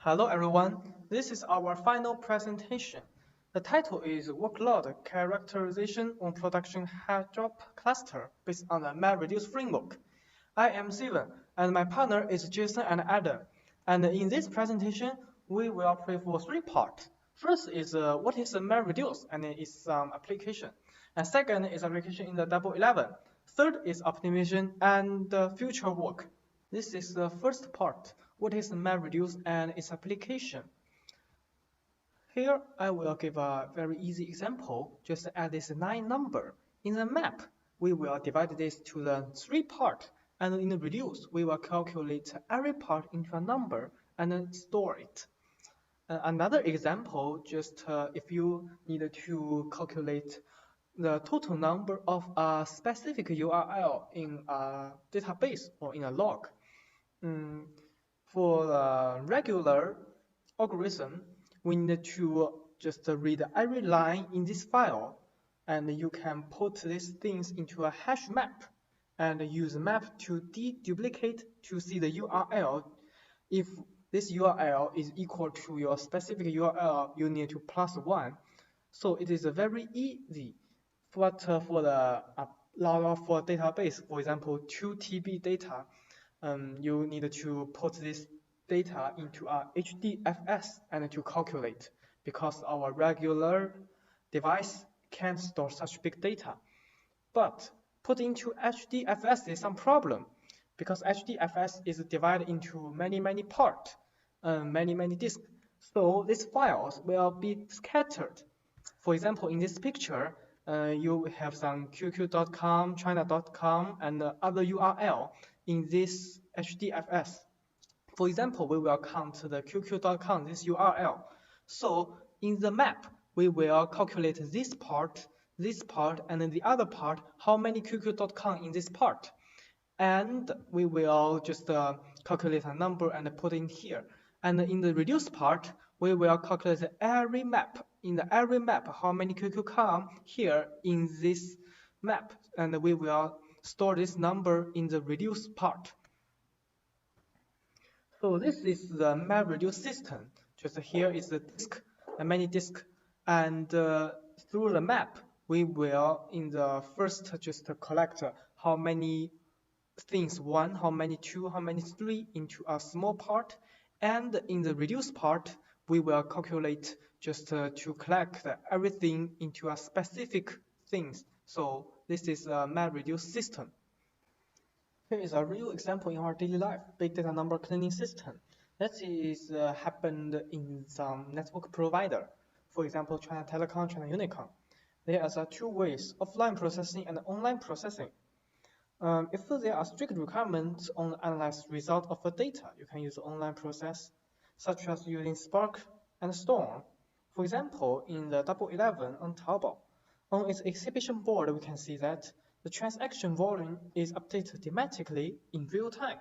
Hello everyone, this is our final presentation. The title is Workload Characterization on Production Head Job Cluster based on the MapReduce framework. I am Steven and my partner is Jason and Adam. And in this presentation, we will play for three parts. First is what is the MapReduce and its application. And second is application in the Double 11. Third is optimization and future work. This is the first part. What is MapReduce and its application? Here, I will give a very easy example. Just add this 9 number. In the map, we will divide this to the 3 part. And in the reduce, we will calculate every part into a number and then store it. Another example, just if you need to calculate the total number of a specific URL in a database or in a log. For the regular algorithm, we need to just read every line in this file, and you can put these things into a hash map and use map to deduplicate to see the URL. If this URL is equal to your specific URL, you need to +1. So it is very easy. But for the for database, for example, 2 TB data, you need to put this data into a HDFS and to calculate, because our regular device can't store such big data. But put into HDFS is some problem, because HDFS is divided into many parts, many disks. So these files will be scattered. For example, in this picture, you have some qq.com, china.com, and other URL in this HDFS. For example, we will count the qq.com, this URL. So in the map, we will calculate this part, and then the other part, how many qq.com in this part. And we will just calculate a number and put in here. And in the reduce part, we will calculate every map. In the every map, how many QQ come here in this map, and we will store this number in the reduce part. So this is the MapReduce system. Just here is the disk, many disk, and through the map, we will in the first just collect how many things 1, how many 2, how many 3 into a small part, and in the reduce part, we will calculate just to collect everything into a specific things. So this is a MapReduce system. Here is a real example in our daily life, big data number cleaning system. That is happened in some network provider. For example, China Telecom, China Unicom. There are 2 ways, offline processing and online processing. If there are strict requirements on the analyzed result of the data, you can use online process, such as using Spark and Storm. For example, in the Double 11 on Taobao, on its exhibition board, we can see that the transaction volume is updated dramatically in real time.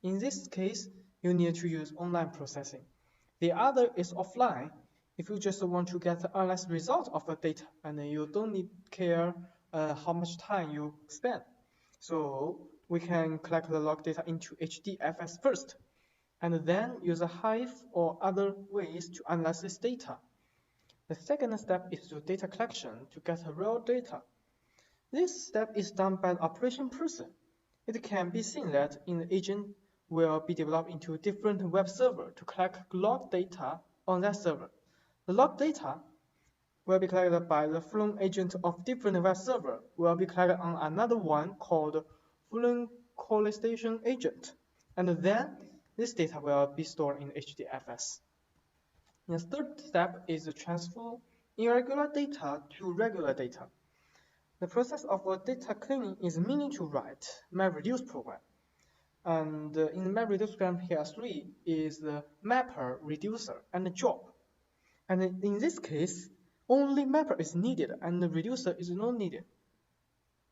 In this case, you need to use online processing. The other is offline. If you just want to get the analyzed result of the data, and you don't need care how much time you spend. So we can collect the log data into HDFS first, and then use a Hive or other ways to analyze this data. The second step is to data collection to get raw data. This step is done by the operation person. It can be seen that in the agent will be developed into different web server to collect log data on that server. The log data will be collected by the Fluent agent of different web server will be collected on another one called Fluent Collation agent. And then this data will be stored in HDFS. The third step is the transfer irregular data to regular data. The process of data cleaning is meaning to write MapReduce program. And in the MapReduce program here 3 is the mapper, reducer, and the job. And in this case, only mapper is needed and the reducer is not needed.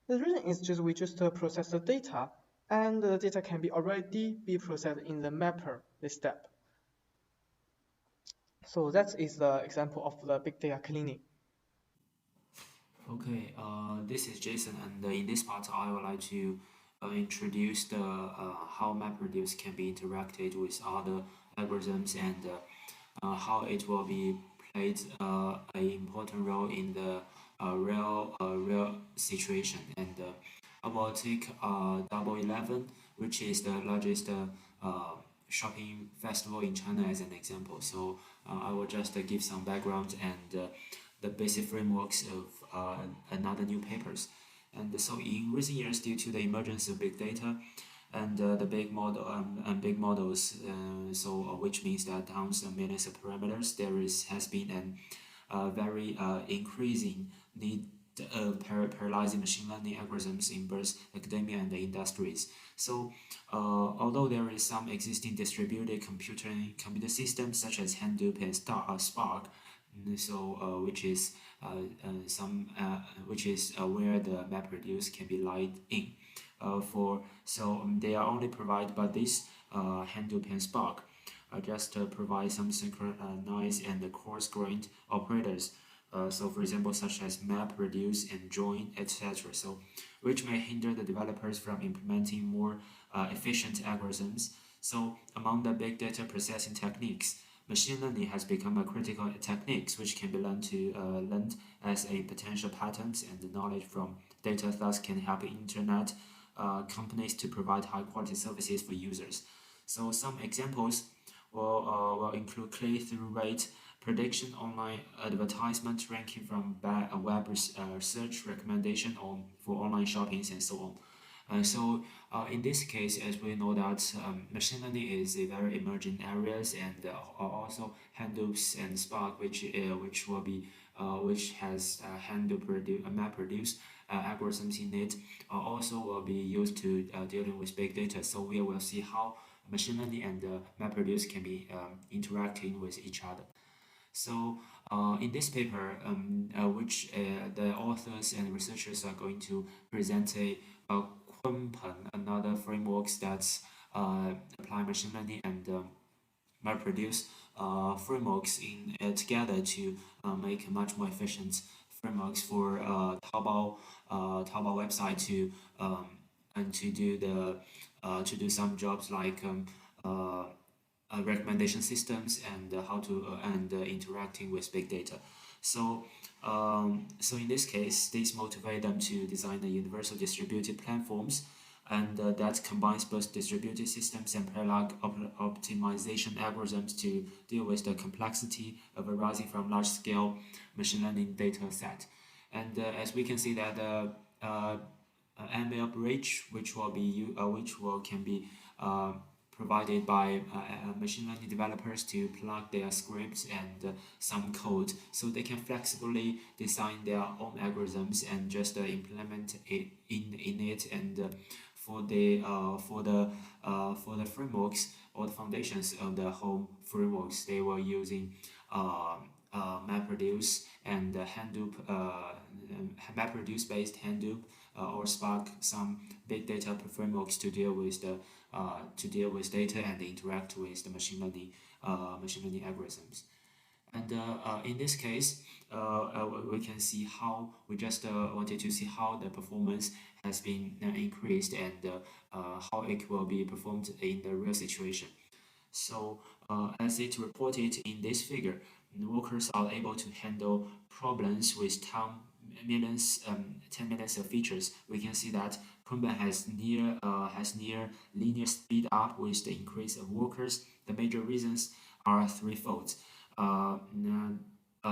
The reason is just we just process the data, and the data can be already be processed in the mapper, this step. So that is the example of the big data cleaning. Okay, this is Jason, and in this part, I would like to introduce the how MapReduce can be interacted with other algorithms and how it will be played an important role in the real situation. And I will take Double 11, which is the largest shopping festival in China as an example. So I will just give some background and the basic frameworks of another new papers. And so in recent years, due to the emergence of big data and the big model and big models, which means that tons of millions of parameters, has been an very increasing need of parallelizing machine learning algorithms in both academia and the industries. So, although there is some existing distributed computer systems such as Hadoop and Spark, which is where the MapReduce can be light in. They are only provided by this Hadoop and Spark. Just provide some synchronized and coarse-grained operators. For example, such as map, reduce, and join, etc. Which may hinder the developers from implementing more efficient algorithms. So, among the big data processing techniques, machine learning has become a critical technique which can be learned as a potential patterns and knowledge from data. Thus, can help internet companies to provide high-quality services for users. So, some examples will include click-through rate prediction, online advertisement ranking from web search recommendation for online shoppings, and so on. In this case, as we know that machine learning is a very emerging areas, and also Hadoop and Spark, which has Hadoop MapReduce algorithms in it, also will be used to dealing with big data. So we will see how machine learning and MapReduce can be interacting with each other. So in this paper, which the authors and researchers are going to present a Kunpeng, another frameworks that apply machine learning and MapReduce frameworks together to make much more efficient frameworks for Taobao website to do some jobs like recommendation systems and how to interacting with big data. So in this case, this motivate them to design a universal distributed platforms, and that combines both distributed systems and parallel optimization algorithms to deal with the complexity of arising from large-scale machine learning data set. And as we can see that the ML bridge, which can be provided by machine learning developers to plug their scripts and some code, so they can flexibly design their own algorithms and just implement it in it. And for the frameworks or the foundations of the whole frameworks, they were using MapReduce and Hadoop, MapReduce based Hadoop or Spark, some big data frameworks to deal with data and interact with the machine learning algorithms. And in this case, we can see how we just wanted to see how the performance has been increased and how it will be performed in the real situation. So as it reported in this figure, workers are able to handle problems with 10 millions of features. We can see that Kunpeng has near linear speed up with the increase of workers. The major reasons are threefold.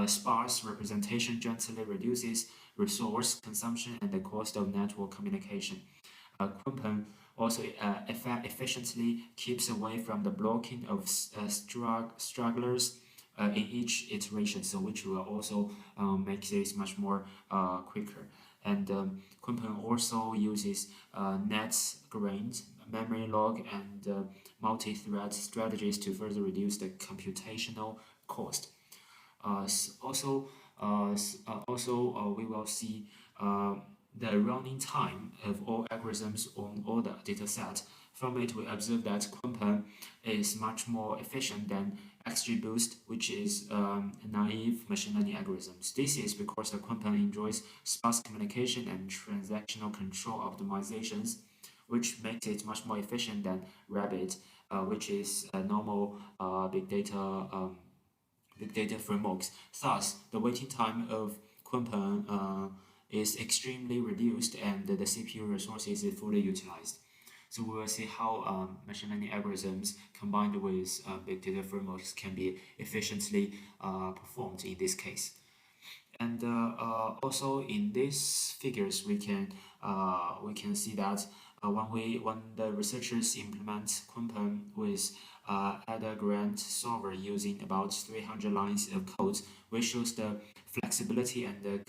Sparse representation gently reduces resource consumption and the cost of network communication. Kunpeng also efficiently keeps away from the blocking of stragglers in each iteration, so which will also make this much more quicker. And Kunpeng also uses net-grained memory log and multi-thread strategies to further reduce the computational cost. We will see the running time of all algorithms on all the dataset. From it, we observe that Kunpeng is much more efficient than XGBoost, which is naive machine learning algorithms. This is because the Kunpeng enjoys sparse communication and transactional control optimizations, which makes it much more efficient than Rabbit which is a normal big data frameworks. Thus, the waiting time of Kunpeng is extremely reduced and the CPU resources is fully utilized. So we will see how machine learning algorithms combined with big data frameworks can be efficiently performed in this case. And also in these figures, we can see that when the researchers implement Kunpeng with Ada Grant solver using about 300 lines of code, which shows the flexibility and the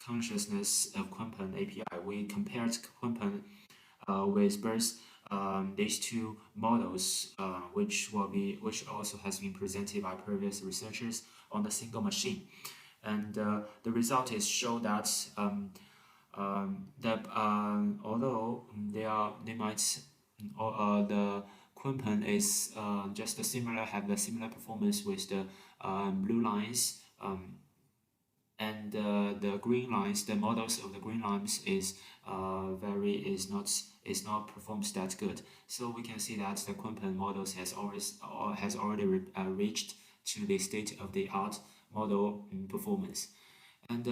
consciousness of Kunpeng API. We compared Kunpeng with both these two models, which also has been presented by previous researchers on the single machine, and the result is show that although they might the Kunpeng is just similar, have the similar performance with the blue lines. And the green lines, the models of the green lines is not performs that good. So we can see that the Kunpeng models has already reached to the state of the art model performance. And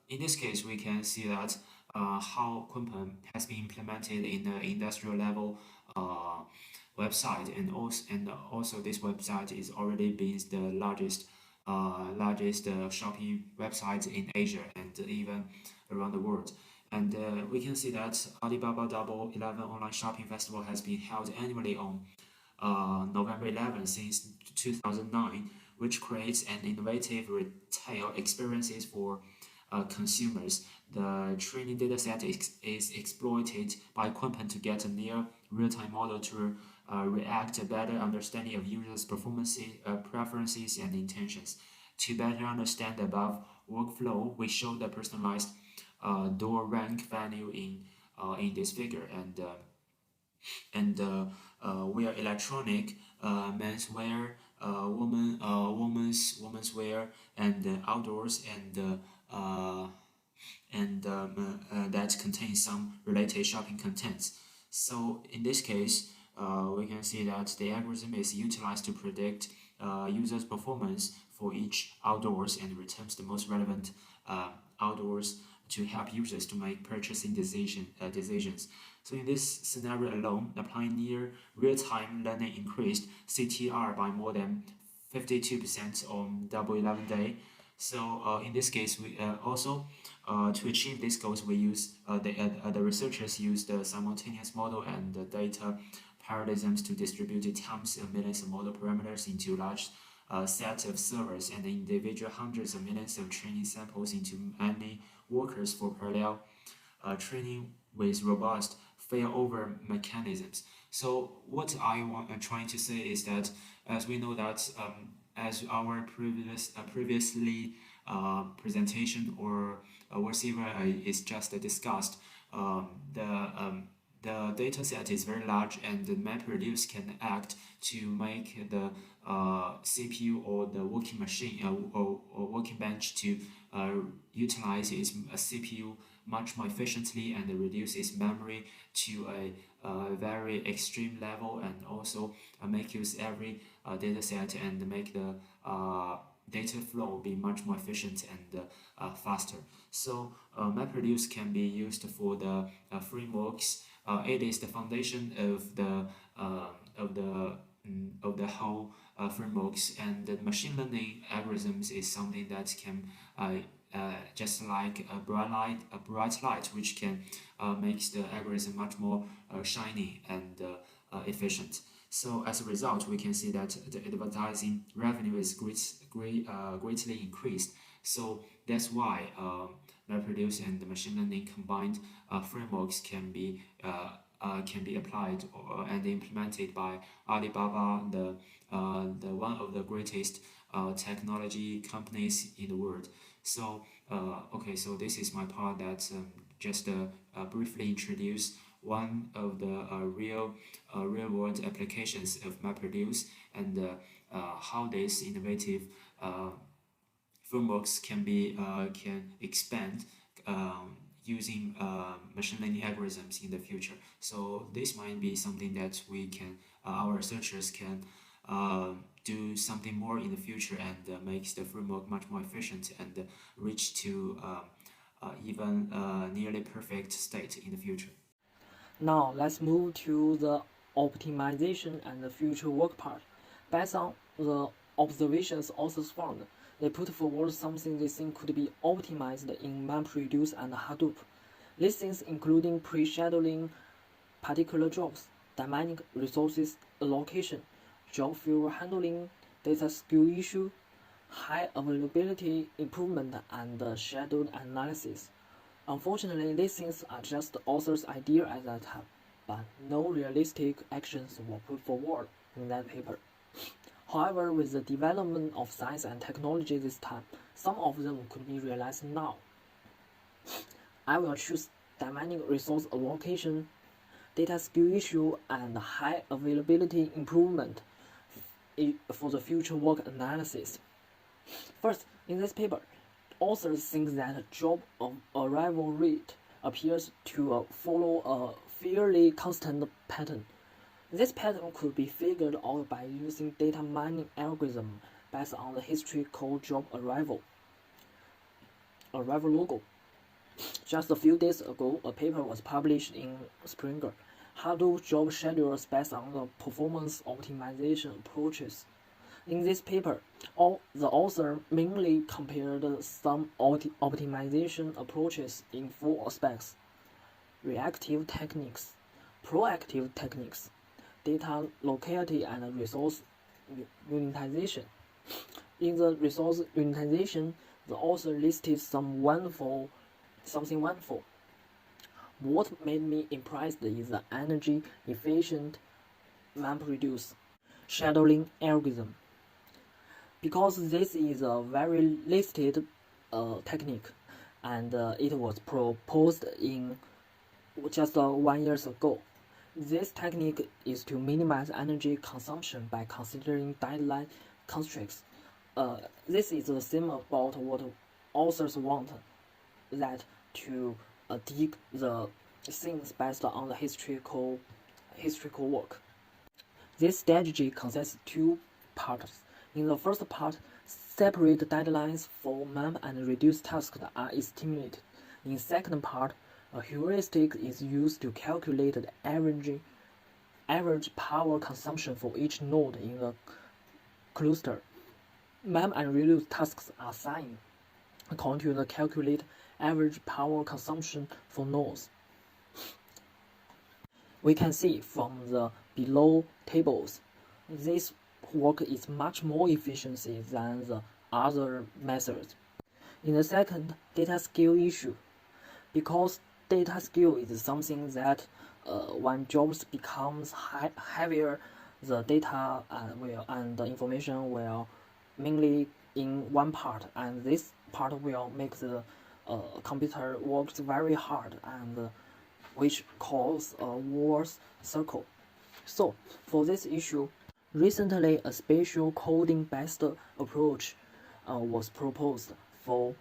in this case, we can see that how Kunpeng has been implemented in the industrial level website, and also this website is already being the largest shopping website in Asia and even around the world. And we can see that Alibaba Double 11 Online Shopping Festival has been held annually on November 11 since 2009, which creates an innovative retail experiences for consumers. The training dataset is exploited by Kunpeng to get a near real-time model to react a better understanding of users' performances, preferences, and intentions. To better understand the above workflow, we show the personalized door rank value in this figure, and wear electronic, menswear, women's wear, and outdoors, and that contains some related shopping contents. So in this case, we can see that the algorithm is utilized to predict users' performance for each outdoors and returns the most relevant outdoors to help users to make purchasing decisions. So in this scenario alone, applying near real-time learning increased CTR by more than 52% on Double 11 day. So in this case, we also to achieve these goals, we use the researchers use the simultaneous model and the data parallelisms to distribute tens of millions of model parameters into large set of servers and individual hundreds of millions of training samples into many workers for parallel training with robust failover mechanisms. So what I'm trying to say is that, as we know that as our previously presentation or whatever is just discussed, the data set is very large, and the MapReduce can act to make the CPU or the working machine or working bench to utilize its CPU much more efficiently and reduce its memory to a very extreme level, and also make use every data set and make the data flow be much more efficient and faster. So MapReduce can be used for the frameworks. It is the foundation of the whole frameworks, and the machine learning algorithms is something that can just like a bright light, which can makes the algorithm much more shiny and efficient. So as a result, we can see that the advertising revenue is greatly increased. So that's why MapReduce and the machine learning combined frameworks can be applied and implemented by Alibaba, the one of the greatest technology companies in the world. So okay, so this is my part that just briefly introduce one of the real world applications of MapReduce, and how this innovative frameworks can expand using machine learning algorithms in the future. So this might be something that we can, our researchers can do something more in the future and makes the framework much more efficient and reach to even nearly perfect state in the future. Now let's move to the optimization and the future work part. Based on the observations authors found, they put forward something they think could be optimized in MapReduce and Hadoop. These things including pre-scheduling particular jobs, dynamic resources allocation, job field handling, data skill issue, high availability improvement, and scheduled analysis. Unfortunately, these things are just the author's idea at that time, but no realistic actions were put forward in that paper. However, with the development of science and technology this time, some of them could be realized now. I will choose dynamic resource allocation, data skill issue, and high availability improvement for the future work analysis. First, in this paper, authors think that job arrival rate appears to follow a fairly constant pattern. This pattern could be figured out by using data mining algorithm based on the historical job arrival logo. Just a few days ago, a paper was published in Springer, Hadoop job schedules based on the performance optimization approaches. In this paper, the author mainly compared some optimization approaches in four aspects: reactive techniques, proactive techniques, data locality, and resource unitization. In the resource unitization, the author listed something wonderful. What made me impressed is the energy efficient MapReduce scheduling algorithm. Because this is a very listed technique, and it was proposed in just 1 year ago. This technique is to minimize energy consumption by considering deadline constraints. This is the same about what authors want, that to dig the things based on the historical work. This strategy consists of two parts. In the first part, separate deadlines for map and reduce tasks that are estimated. In the second part, a heuristic is used to calculate the average power consumption for each node in the cluster. Map and reduce tasks are assigned according to the calculated average power consumption for nodes. We can see from the below tables, this work is much more efficiency than the other methods. In the second, data skill issue, because data skill is something that when jobs becomes heavier, the data and the information will mainly in one part, and this part will make the computer works very hard, and which cause a worse circle. So for this issue, recently a spatial coding-based approach was proposed for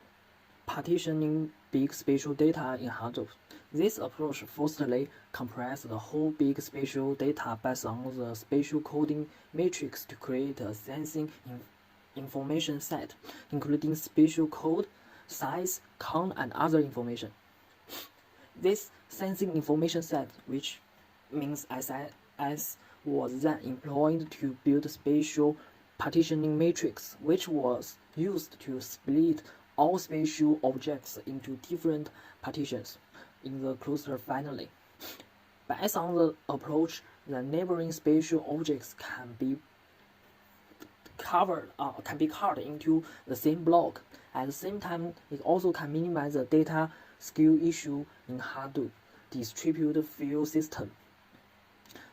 partitioning big spatial data in Hadoop. This approach firstly compresses the whole big spatial data based on the spatial coding matrix to create a sensing information set, including spatial code, size, count, and other information. This sensing information set, which means SIS, was then employed to build spatial partitioning matrix, which was used to split all spatial objects into different partitions in the cluster finally. Based on the approach, the neighboring spatial objects can be carved into the same block. At the same time, it also can minimize the data skill issue in Hadoop distributed file system.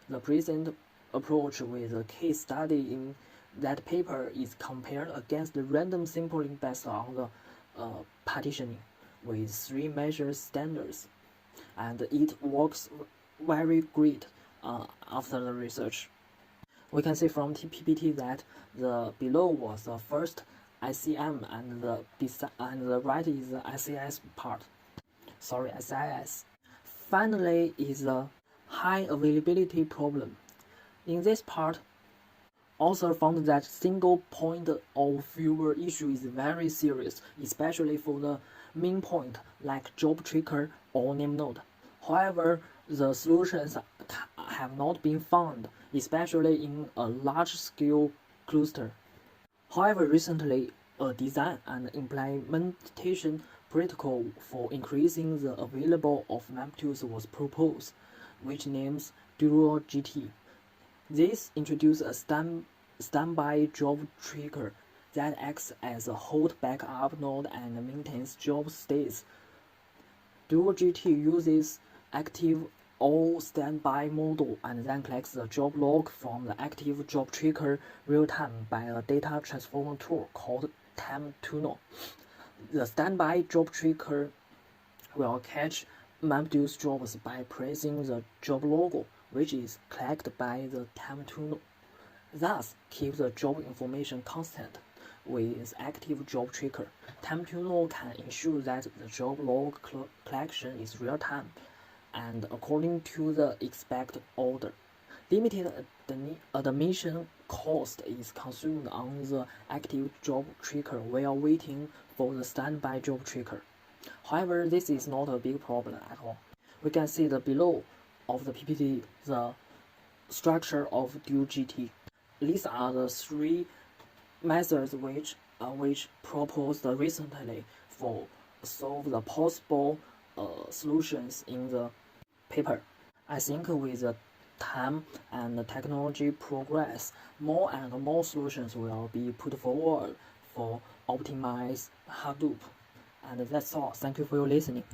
The present approach with a case study in that paper is compared against the random sampling based on the partitioning with 3 measure standards, and it works very great after the research. We can see from PPT that the below was the first ICM and the right is the ICS part. SIS. Finally is the high availability problem. In this part, author found that single point of failure issue is very serious, especially for the main point like job tracker or name node. However, the solutions have not been found, especially in a large-scale cluster. However, recently, a design and implementation protocol for increasing the availability of map tools was proposed, which names Dual GT. This introduces a standby job tracker that acts as a hot backup node and maintains job states. Dual GT uses active or standby model and then collects the job log from the active job tracker real-time by a data transformer tool called time-to-know. The standby job tracker will catch MapDu's jobs by pressing the job logo, which is collected by the time-to-know. Thus, keep the job information constant. With active job tracker, time-to-know can ensure that the job log collection is real-time and according to the expected order. Limited admission cost is consumed on the active job tracker while waiting for the standby job tracker. However, this is not a big problem at all. We can see the below of the PPT the structure of Dual GT. These are the three methods which proposed recently for solve the possible solutions in the paper. I think with the time and the technology progress, more and more solutions will be put forward for optimize Hadoop. And that's all. Thank you for your listening.